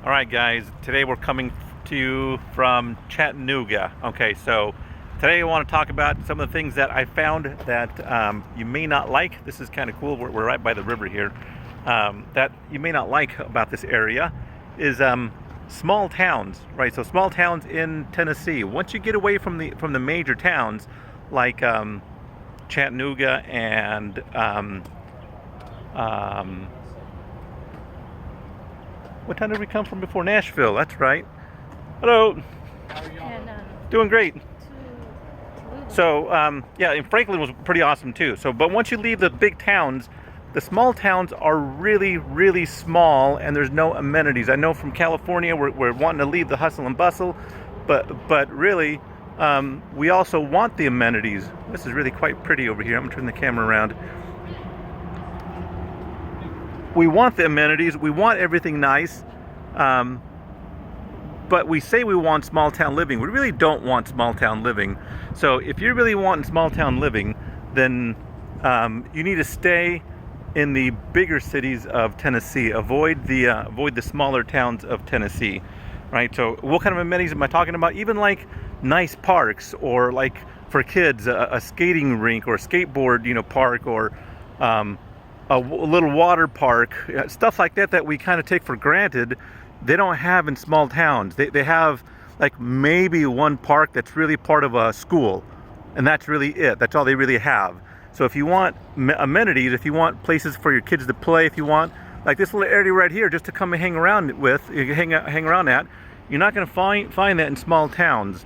All right, guys, today we're coming to you from Chattanooga. Okay, so today I want to talk about some of the things that I found that you may not like. This is kind of cool. We're right by the river here. That you may not like about this area is small towns, right? So small towns in Tennessee. Once you get away from the major towns like Chattanooga and what town did we come from before? Nashville, that's right. Hello. And Doing great. to So, yeah, and Franklin was pretty awesome too. So, but once you leave the big towns, the small towns are really, really small and there's no amenities. I know from California we're wanting to leave the hustle and bustle, but really, we also want the amenities. This is really quite pretty over here. I'm gonna turn the camera around. We want the amenities, we want everything nice, but we say we want small town living. We really don't want small town living. So if you really want small town living, then you need to stay in the bigger cities of Tennessee. Avoid the smaller towns of Tennessee, right? So what kind of amenities am I talking about? Even like nice parks, or like for kids, a skating rink or a skateboard, park, or a little water park, stuff like that we kind of take for granted. They don't have in small towns. They have like maybe one park that's really part of a school, and that's really it. That's all they really have. So if you want amenities, if you want places for your kids to play, if you want like this little area right here just to come and hang around with, hang around at, you're not going to find that in small towns.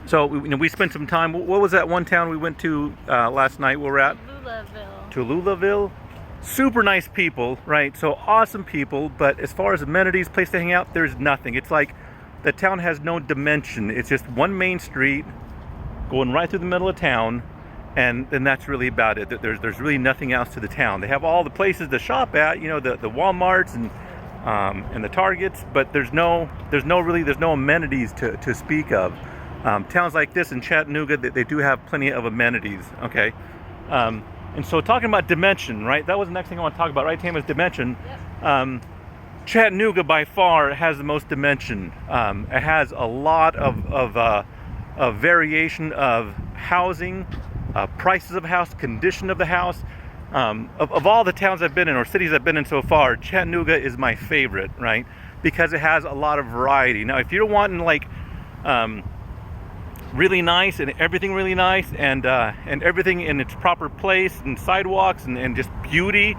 So we spent some time. What was that one town we went to last night? Where we're at? Tallulahville. Super nice people, right? So awesome people, but as far as amenities, place to hang out, there's nothing. It's like the town has no dimension. It's just one main street going right through the middle of town, and that's really about it. There's really nothing else to the town. They have all the places to shop at, the Walmarts and the Targets, but there's no amenities to speak of. Towns like this in Chattanooga, they do have plenty of amenities. Okay. And so talking about dimension, right? That was the next thing I want to talk about, right, Tam, is dimension. Yep. Chattanooga by far has the most dimension. It has a lot of variation of housing, prices of house, condition of the house. Of all the towns I've been in, or cities I've been in so far, Chattanooga is my favorite, right? Because it has a lot of variety. Now, if you're wanting like really nice and everything really nice and everything in its proper place and sidewalks and just beauty,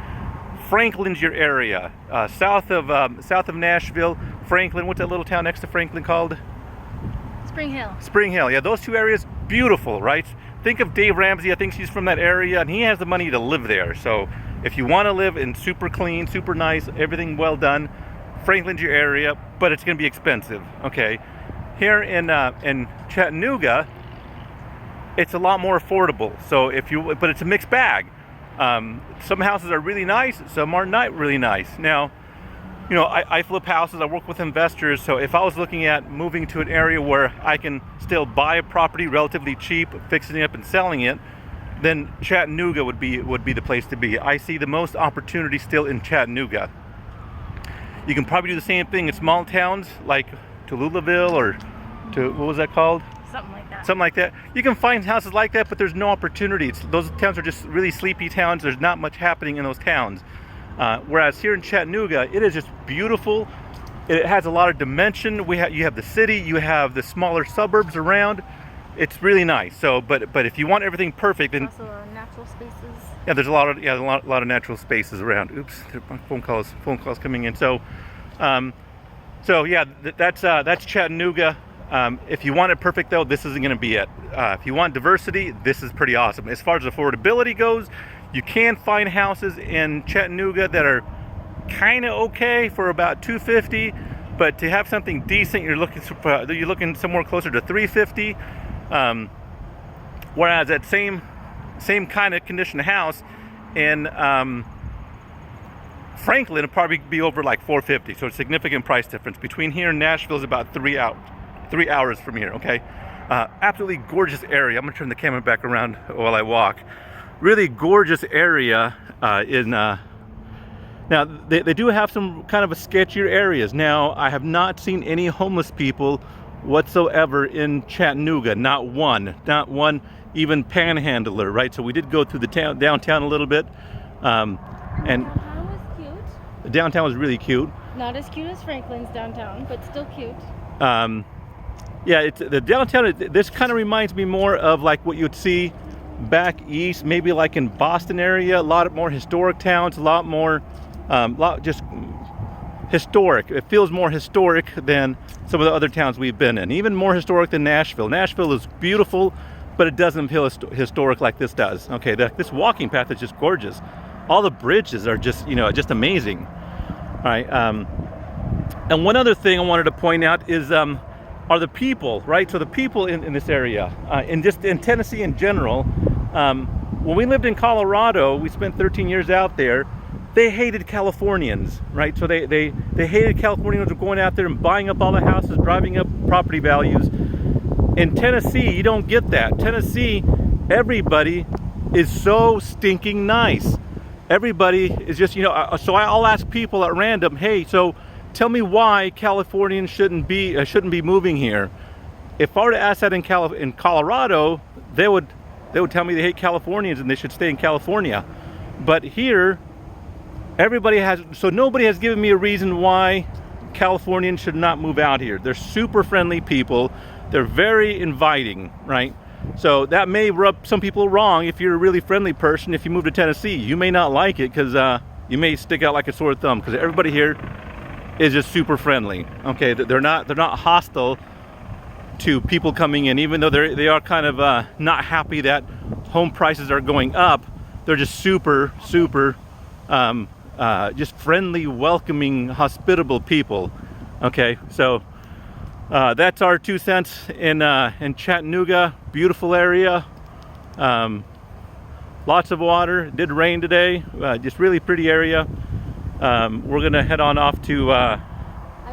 Franklin's your area. South of Nashville, Franklin. What's that little town next to Franklin called? Spring Hill. Spring Hill. Yeah, those two areas, beautiful, right? Think of Dave Ramsey. I think he's from that area and he has the money to live there. So if you want to live in super clean, super nice, everything well done, Franklin's your area, but it's going to be expensive. Okay. Here in Chattanooga, it's a lot more affordable. So but it's a mixed bag. Some houses are really nice, some are not really nice. Now, I flip houses, I work with investors. So if I was looking at moving to an area where I can still buy a property relatively cheap, fixing it up and selling it, then Chattanooga would be the place to be. I see the most opportunity still in Chattanooga. You can probably do the same thing in small towns like Tallulahville or what was that called? Something like that. Something like that. You can find houses like that, but there's no opportunity. Those towns are just really sleepy towns. There's not much happening in those towns. Whereas here in Chattanooga, it is just beautiful. It has a lot of dimension. You have the city, you have the smaller suburbs around. It's really nice. So, but if you want everything perfect, then Also natural spaces. yeah, there's a lot of natural spaces around. Oops, phone calls coming in. So. So yeah, that's Chattanooga. If you want it perfect though, this isn't going to be it. If you want diversity, this is pretty awesome. As far as affordability goes, you can find houses in Chattanooga that are kind of okay for about $250, but to have something decent, you're looking somewhere closer to $350. Whereas that same kind of condition house in Franklin will probably be over like $450, so a significant price difference. Between here and Nashville is about 3 hours from here. Okay, absolutely gorgeous area. I'm gonna turn the camera back around while I walk. Really gorgeous area in Now, they do have some kind of a sketchier areas. Now, I have not seen any homeless people whatsoever in Chattanooga. Not one even panhandler, right? So we did go through the downtown a little bit. And downtown was cute. the downtown was really cute. Not as cute as Franklin's downtown, but still cute. Yeah, the downtown, this kind of reminds me more of like what you'd see back east, maybe like in Boston area, a lot more historic towns, a lot more, just historic. It feels more historic than some of the other towns we've been in, even more historic than Nashville. Nashville is beautiful, but it doesn't feel historic like this does. Okay, this walking path is just gorgeous. All the bridges are just, just amazing. All right, and one other thing I wanted to point out is are the people, right? So the people in this area, and just in Tennessee in general, when we lived in Colorado, we spent 13 years out there, they hated Californians, right? So they hated Californians going out there and buying up all the houses, driving up property values. In Tennessee, you don't get that. Tennessee, everybody is so stinking nice. Everybody is just, so I'll ask people at random, hey, so tell me why Californians shouldn't be moving here. If I were to ask that in Colorado, they would tell me they hate Californians and they should stay in California. But here, nobody has given me a reason why Californians should not move out here. They're super friendly people. They're very inviting, right? So that may rub some people wrong. If you're a really friendly person, if you move to Tennessee, you may not like it because you may stick out like a sore thumb because everybody here is just super friendly. Okay, they're not hostile to people coming in, even though they are kind of not happy that home prices are going up. They're just super just friendly, welcoming, hospitable people. Okay, so that's our 2 cents in Chattanooga. Beautiful area, lots of water. It did rain today. Just really pretty area. We're gonna head on off to I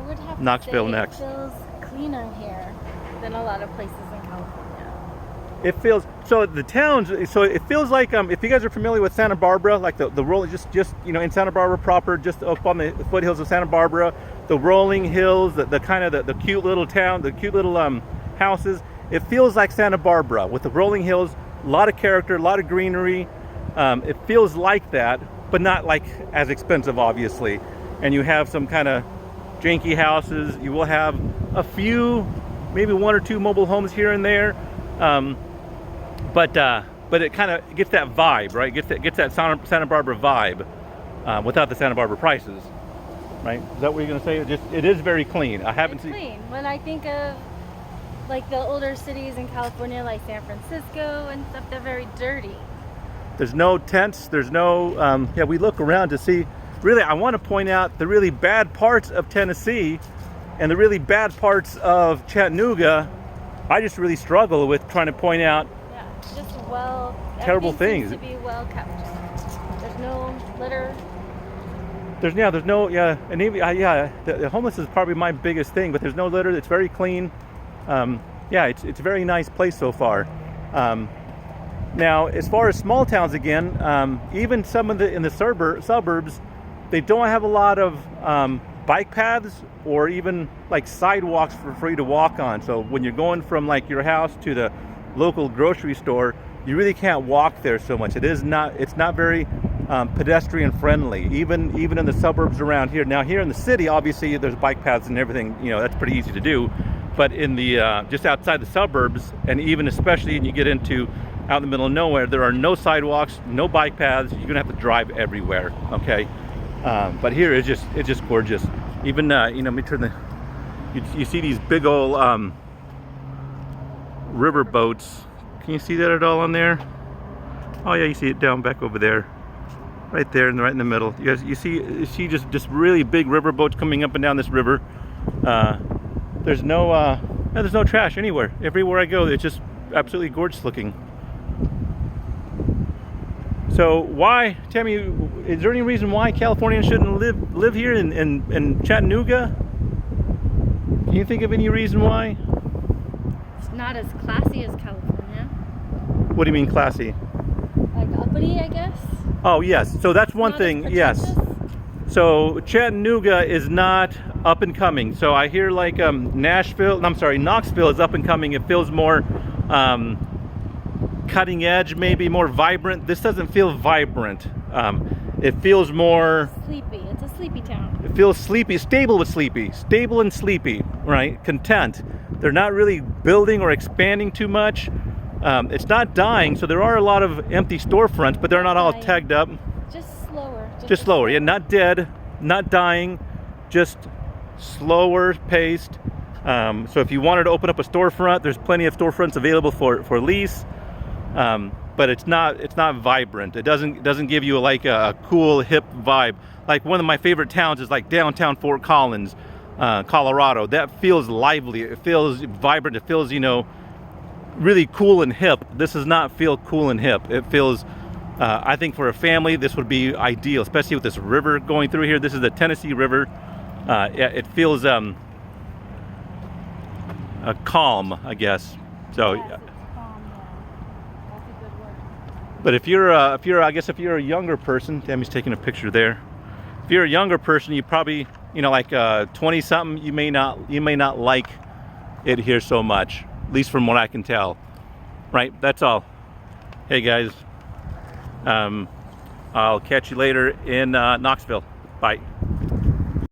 would have Knoxville to say next. It feels cleaner here than a lot of places in California. It feels so the towns. So it feels like if you guys are familiar with Santa Barbara, like the roll just in Santa Barbara proper, just up on the foothills of Santa Barbara, the rolling hills, the kind of the cute little town, the cute little houses. It feels like Santa Barbara with the rolling hills, a lot of character, a lot of greenery. It feels like that, but not like as expensive, obviously. And you have some kind of janky houses. You will have a few, maybe 1 or 2 mobile homes here and there. But it kind of gets that vibe, right? Gets that Santa Barbara vibe without the Santa Barbara prices, right? Is that what you're gonna say? It is very clean. I haven't seen. Clean. When I think of like the older cities in California, like San Francisco and stuff, they're very dirty. There's no tents. There's no. We look around to see. Really, I want to point out the really bad parts of Tennessee and the really bad parts of Chattanooga. I just really struggle with trying to point out. Yeah, just terrible everything things. seems to be well kept. There's no litter. There's no and even the homeless is probably my biggest thing, but there's no litter. It's very clean. It's a very nice place so far. Now, as far as small towns again, even some of in the suburbs, they don't have a lot of bike paths or even like sidewalks for you to walk on. So when you're going from like your house to the local grocery store, you really can't walk there so much. It's not very pedestrian friendly, even in the suburbs around here. Now here in the city, obviously there's bike paths and everything, that's pretty easy to do. But in the just outside the suburbs, and even especially when you get into out in the middle of nowhere, there are no sidewalks, no bike paths. You're gonna have to drive everywhere. Okay, but here it's just gorgeous. Even let me turn the. You see these big old river boats. Can you see that at all on there? Oh yeah, you see it down back over there, right there, and right in the middle. You guys, you see just really big river boats coming up and down this river. There's no trash anywhere. Everywhere I go, it's just absolutely gorgeous looking. So why, Tammy, is there any reason why Californians shouldn't live here in Chattanooga? Can you think of any reason why? It's not as classy as California. What do you mean classy? Like uppity, I guess. Oh yes, so that's one Not as thing. Yes, pretentious. So Chattanooga is not up and coming. So I hear like Knoxville is up and coming. It feels more cutting edge, maybe more vibrant. This doesn't feel vibrant. It feels more sleepy. It's a sleepy town. It feels sleepy, stable and sleepy, right? Content. They're not really building or expanding too much. It's not dying, so there are a lot of empty storefronts, but they're not all tagged up. Just slower. Just slower. Yeah, not dead, not dying, just slower paced. So if you wanted to open up a storefront, there's plenty of storefronts available for lease. But it's not vibrant. It doesn't give you like a cool hip vibe. Like one of my favorite towns is like downtown Fort Collins, Colorado. That feels lively. It feels vibrant. It feels, you know, really cool and hip. This does not feel cool and hip. It feels, I think for a family, this would be ideal, especially with this river going through here. This is the Tennessee River. It feels calm, I guess. So. Yes, it's calm, yeah. That's a good word. But if you're a younger person, Tammy's taking a picture there. If you're a younger person, you probably, you know, like 20 something, you may not like it here so much, at least from what I can tell. Right? That's all. Hey guys, I'll catch you later in Knoxville. Bye.